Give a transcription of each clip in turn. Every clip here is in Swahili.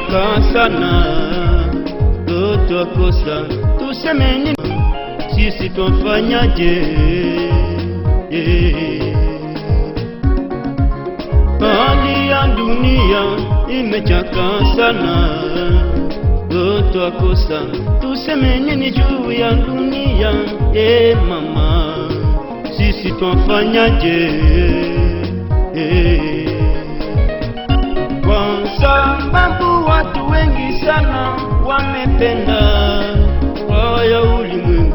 imechoka sana, twakosa tuseme nini, sisi twafanyaje? Hali ya dunia imechoka sana, twakosa tuseme nini juu ya dunia? Mama, sisi twafanyaje? Kwa sababu watu wengi sana wamependa haya ulimwengu,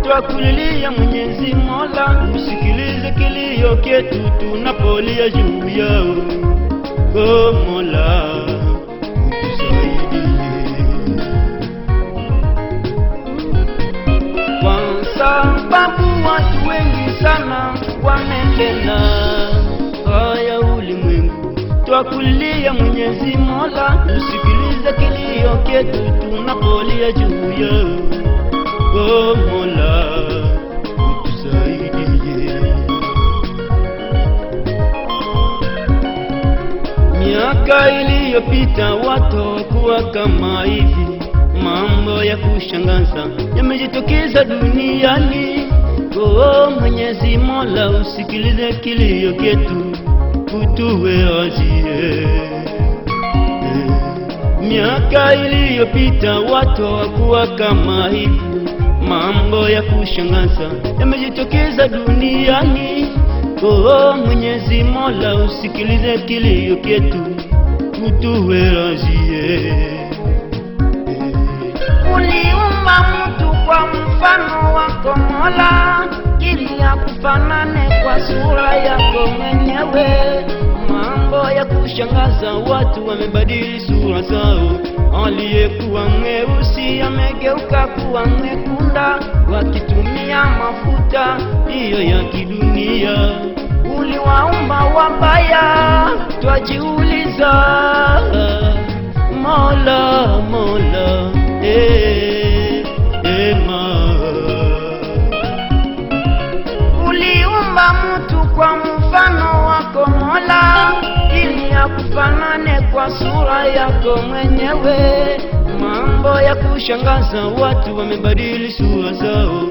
twakulilia Mwenyezi Mola, usikilize kilio chetu tunapolia juu yao. Oh Mola, utusaidie. Kwa sababu watu wengi sana wamependa haya ulimwengu, twakulilia Mwenyezi Mola, usikilize kilio chetu tunapolia juu yao. Oh Mola, utusaidie. Miaka iliyopita watu kuwa kama hivi, mambo ya kushangaza yamejitokeza duniani. Oh Mwenyezi Mola, usikilize kilio chetu utuwe wazie. Miaka iliyopita watu hawakuwa kama hivi, mambo ya kushangaza yamejitokeza duniani. Oh Mwenyezi Mola, usikilize kilio chetu utuwe wazie. Uliumba mtu kwa mfano wako Mola, ili akufanane kwa sura yako mwenyewe. Mambo ya kushangaza, watu wamebadili sura zao. Aliyekuwa mweusi amegeuka kuwa mwekunda, wakitumia mafuta hiyo ya kidunia. Uliwaumba wabaya, twajiuliza Mola, Mola, uliumba mtu kwa mfano wako Mola, ili akufanane kwa sura yako mwenyewe. Mambo ya kushangaza, watu wamebadili sura zao.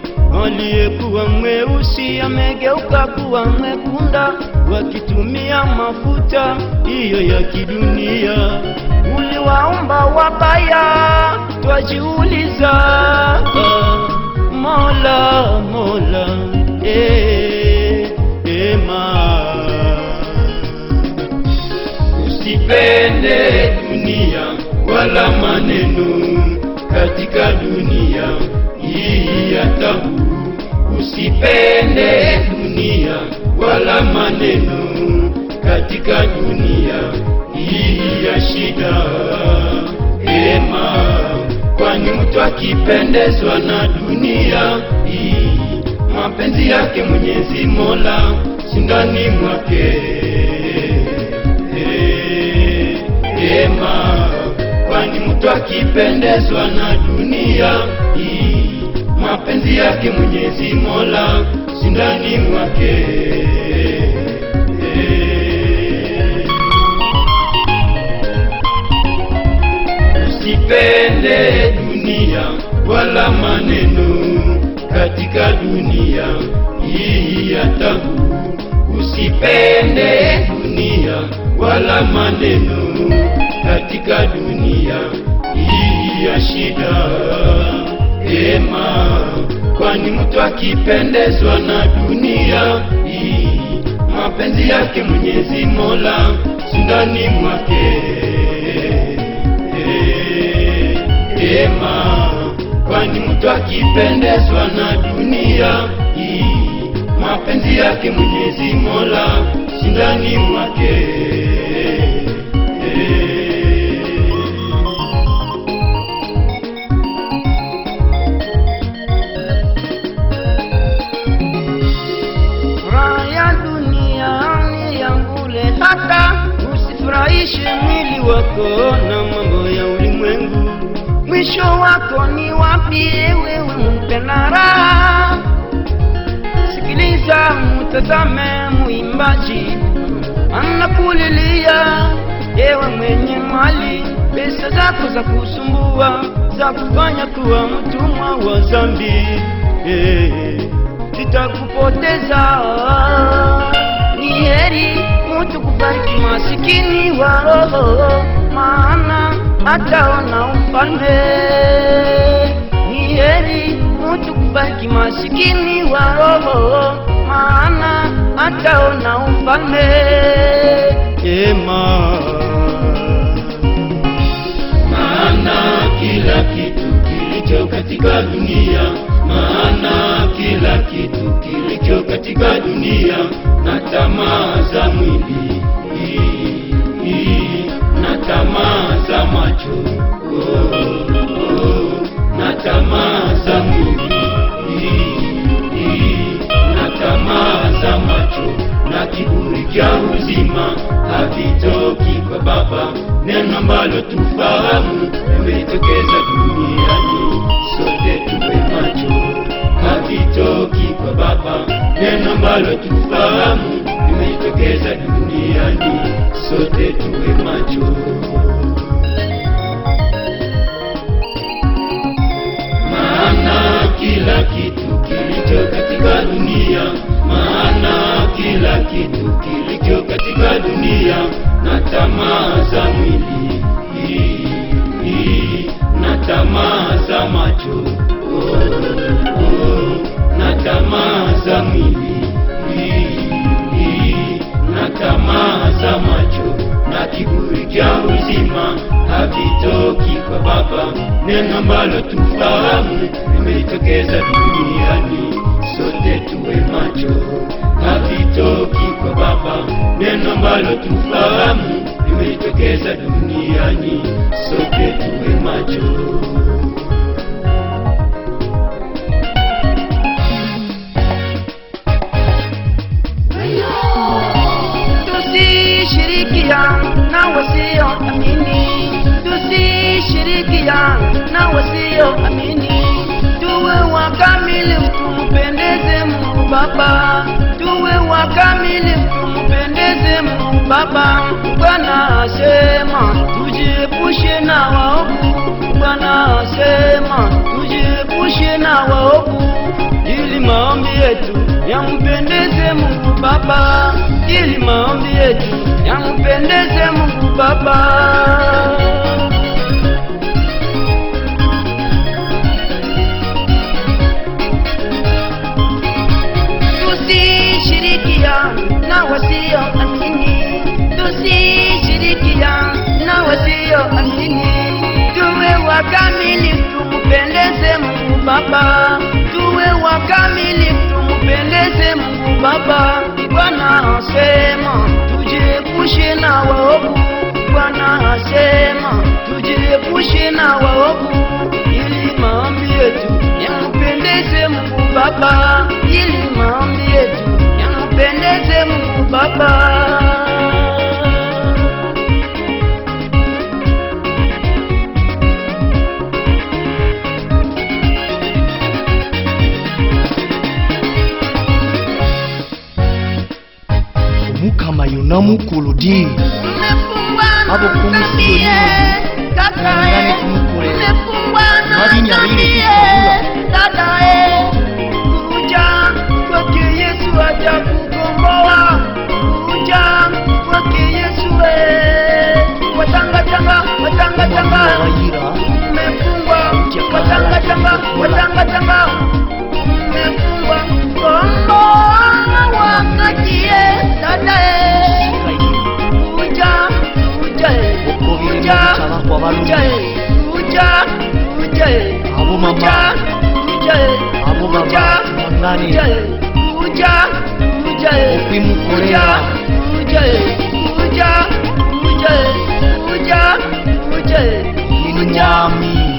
Aliyekuwa mweusi amegeuka kuwa mwekunda, wakitumia mafuta hiyo ya kidunia. Uliwaumba wabaya, twajiuliza Mola, Mola, usipende dunia wala maneno katika dunia hii ya tabu. Usipende dunia wala maneno katika dunia hii ya shida. Kwani mtu akipendezwa na dunia hii, mapenzi yake Mwenyezi Mola si ndani mwake. Kwani mtu akipendezwa na dunia hii, mapenzi yake Mwenyezi Mola si ndani mwake. Usipende dunia wala maneno katika dunia hii ya tabu. Usipende dunia wala maneno katika dunia hii ya shida. Kwani mtu akipendezwa na dunia hii, mapenzi yake Mwenyezi Mola si ndani mwake. Kwani mtu akipendezwa na dunia hii, mapenzi yake Mwenyezi Mola si ndani mwake. raha ya dunia ni yangule, hata usifurahishe mwili wako na mambo ya ulimwengu. Mwisho wako ni wapi wewe mpenda raha? Sikiliza, mtazame muimbaji anakulilia, ewe mwenye mali, pesa zako za kusumbua, za kufanya kuwa mtumwa wa dhambi, zitakupoteza. Ni heri mtu kufariki masikini wa roho, maana ataona ufalme. Ni heri mtu kufariki masikini wa roho, maana ataona ufalme. Maana kila kitu kilicho katika dunia, maana kila kitu kilicho katika dunia, na tamaa za mwili, na tamaa za macho, na tamaa za mwili, na tamaa za macho, na kiburi cha uzima havitoki kwa Baba. Neno ambalo tufahamu limetokeza duniani, sote tuwe macho, havitoki kwa Baba. Neno ambalo tufahamu limetokeza duniani, sote tuwe macho. Maana kila kitu kilicho katika dunia, maana kila kitu kilicho katika dunia, na tamaa za mwili, na tamaa za macho, na tamaa za mwili, na tamaa za macho, na kiburi cha uzima havitoki kwa Baba. Neno ambalo tufahamu limetokeza duniani, sote tuwe macho, havitoki kwa Baba. Neno ambalo tufahamu limetokeza duniani, sote tuwe macho. Tusishirikiane na wasioamini, tusishirikiane na wasioamini. Tuwe wakamilifu, tumpendeze Mungu Baba. Tuwe wakamilifu, tumpendeze Mungu Baba. Bwana asema tujiepushe na waovu. Bwana asema tujiepushe na waovu, ili maombi yetu yampendeze Mungu Baba, ili maombi yetu yampendeze Mungu Baba. Tusishirikiane na wasioamini, tusishirikiane na wasioamini. Tuwe wakamilifu, tumpendeze Mungu Baba. Tuwe wakamilifu, tumpendeze Mungu Baba. Bwana asema tujiepushe na waovu. Bwana asema tujiepushe na waovu, ili maombi yetu yampendeze Mungu Baba, ili maombi yetu yampendeze Mungu Baba. Mukama yunamu kuludi abo kumisiyo Kakae, umefungwa na dhambi, dadae, kuja kwake Yesu atakukomboa. Kuja kwake Yesu, watanga-tanga, watanga-tanga, umefungwa, watanga-tanga, watanga-tanga, umefungwa, komboa wakati dadae, kuja, kuja, Ini nyami